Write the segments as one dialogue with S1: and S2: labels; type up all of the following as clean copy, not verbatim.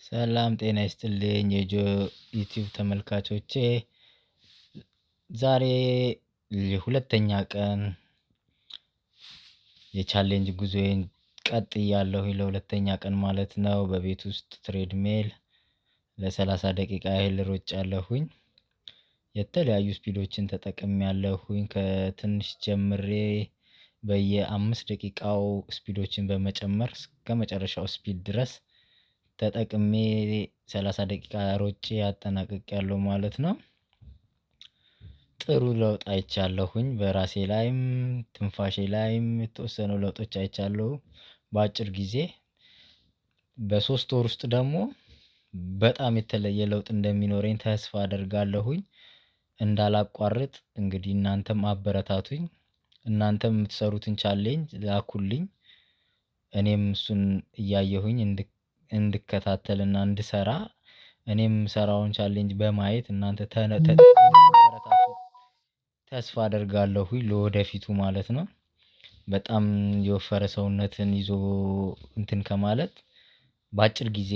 S1: ሰላም ጤና ይስጥልኝ የጆ ዩቲዩብ ተመልካቾቼ። ዛሬ የሁለተኛ ቀን የቻሌንጅ ጉዞዬን ቀጥያለሁ። ለሁለተኛ ቀን ማለት ነው። በቤት ውስጥ ትሬድሜል ለ30 ደቂቃ ያህል ሮጫለሁኝ። የተለያዩ ስፒዶችን ተጠቅሜያለሁኝ። ከትንሽ ጀምሬ በየ5 ደቂቃው ስፒዶችን በመጨመር እስከ መጨረሻው ስፒድ ድረስ ተጠቅሜ 30 ደቂቃ ሮጬ አጠናቅቄያለሁ ማለት ነው። ጥሩ ለውጥ አይቻለሁኝ። በራሴ ላይም ትንፋሼ ላይም የተወሰኑ ለውጦች አይቻለሁ በአጭር ጊዜ። በ3 ወር ውስጥ ደግሞ በጣም የተለየ ለውጥ እንደሚኖረኝ ተስፋ አደርጋለሁኝ። እንዳላቋርጥ እንግዲህ እናንተም አበረታቱኝ። እናንተም የምትሰሩትን ቻሌንጅ ላኩልኝ። እኔም እሱን እያየሁኝ እንድከታተልና እንድሰራ እኔም ሰራውን ቻሌንጅ በማየት እናንተ ተበረታቱ ተስፋ አደርጋለሁኝ ለወደፊቱ ማለት ነው። በጣም የወፈረ ሰውነትን ይዞ እንትን ከማለት በአጭር ጊዜ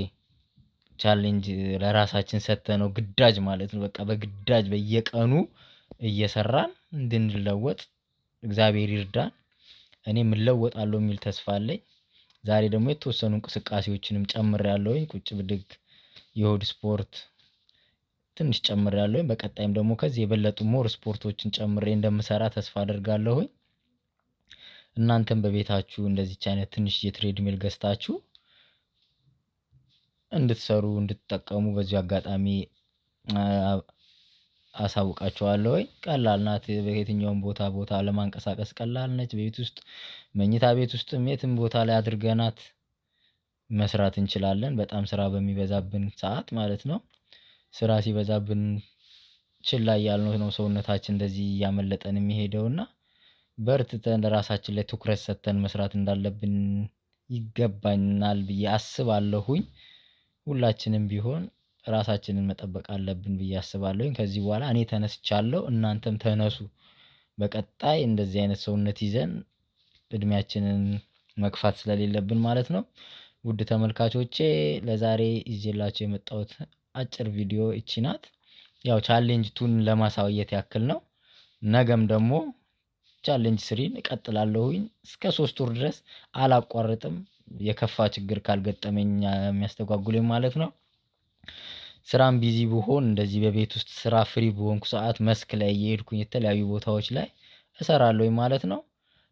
S1: ቻሌንጅ ለራሳችን ሰጥተነው ግዳጅ ማለት ነው። በቃ በግዳጅ በየቀኑ እየሰራን እንድንለወጥ እግዚአብሔር ይርዳን። እኔም እለወጣለሁ የሚል ተስፋ አለኝ። ዛሬ ደግሞ የተወሰኑ እንቅስቃሴዎችንም ጨምሬያለሁኝ። ቁጭ ብድግ የሆድ ስፖርት ትንሽ ጨምሬያለሁኝ። በቀጣይም ደግሞ ከዚህ የበለጡ ሞር ስፖርቶችን ጨምሬ እንደምሰራ ተስፋ አደርጋለሁኝ። እናንተም በቤታችሁ እንደዚች አይነት ትንሽ የትሬድሚል ገዝታችሁ እንድትሰሩ እንድትጠቀሙ በዚህ አጋጣሚ አሳውቃችኋለሁ። ቀላል ናት። በየትኛውም ቦታ ለማንቀሳቀስ ቀላል ነች። ቤት ውስጥ መኝታ ቤት ውስጥም የትም ቦታ ላይ አድርገናት መስራት እንችላለን። በጣም ስራ በሚበዛብን ሰዓት ማለት ነው። ስራ ሲበዛብን ችላ ያልነው ነው ሰውነታችን እንደዚህ እያመለጠን የሚሄደውና በርትተን ለራሳችን ላይ ትኩረት ሰጥተን መስራት እንዳለብን ይገባኛል ብዬ አስባለሁኝ። ሁላችንም ቢሆን ራሳችንን መጠበቅ አለብን ብዬ አስባለሁኝ። ከዚህ በኋላ እኔ ተነስቻለሁ፣ እናንተም ተነሱ። በቀጣይ እንደዚህ አይነት ሰውነት ይዘን እድሜያችንን መግፋት ስለሌለብን ማለት ነው። ውድ ተመልካቾቼ ለዛሬ ይዤላችሁ የመጣሁት አጭር ቪዲዮ እቺ ናት። ያው ቻሌንጅ ቱን ለማሳየት ያክል ነው። ነገም ደግሞ ቻሌንጅ 3 እቀጥላለሁኝ እስከ 3 ወር ድረስ አላቋርጥም። የከፋ ችግር ካልገጠመኝ የሚያስተጓጉለኝ ማለት ነው። ስራም ቢዚ ብሆን እንደዚህ በቤት ውስጥ ስራ ፍሪ በሆንኩ ሰዓት መስክ ላይ እየሄድኩኝ የተለያዩ ቦታዎች ላይ እሰራለሁኝ ማለት ነው።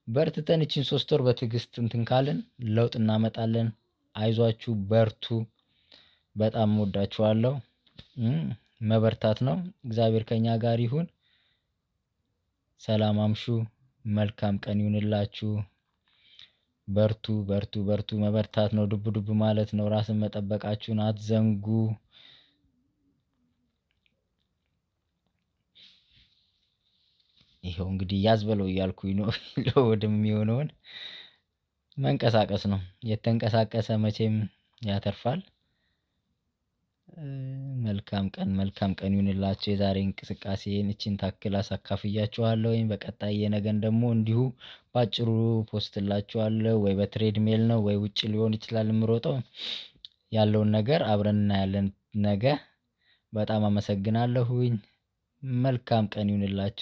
S1: በርትተን እቺን 3 ወር በትዕግስት እንትን ካልን ለውጥ እናመጣለን። አይዟችሁ በርቱ። በጣም እወዳችኋለሁ። መበርታት ነው። እግዚአብሔር ከኛ ጋር ይሁን። ሰላም አምሹ። መልካም ቀን ይሁንላችሁ። በርቱ በርቱ በርቱ። መበርታት ነው። ዱብ ዱብ ማለት ነው። ራስን መጠበቃችሁን አትዘንጉ። ይሄው እንግዲህ ያዝበለው እያልኩኝ ነው። ለወድም የሚሆነውን መንቀሳቀስ ነው። የተንቀሳቀሰ መቼም ያተርፋል። መልካም ቀን ይሁንላችሁ። የዛሬ እንቅስቃሴን እቺን ታክል አሳካፍያችኋለሁኝ። በቀጣይ የነገን ደግሞ እንዲሁ ባጭሩ ፖስትላችኋለሁ። ወይ በትሬድሜል ነው ወይ ውጪ ሊሆን ይችላል የምሮጠው። ያለውን ነገር አብረን እናያለን ነገ። በጣም አመሰግናለሁኝ። መልካም ቀን ይሁንላችሁ።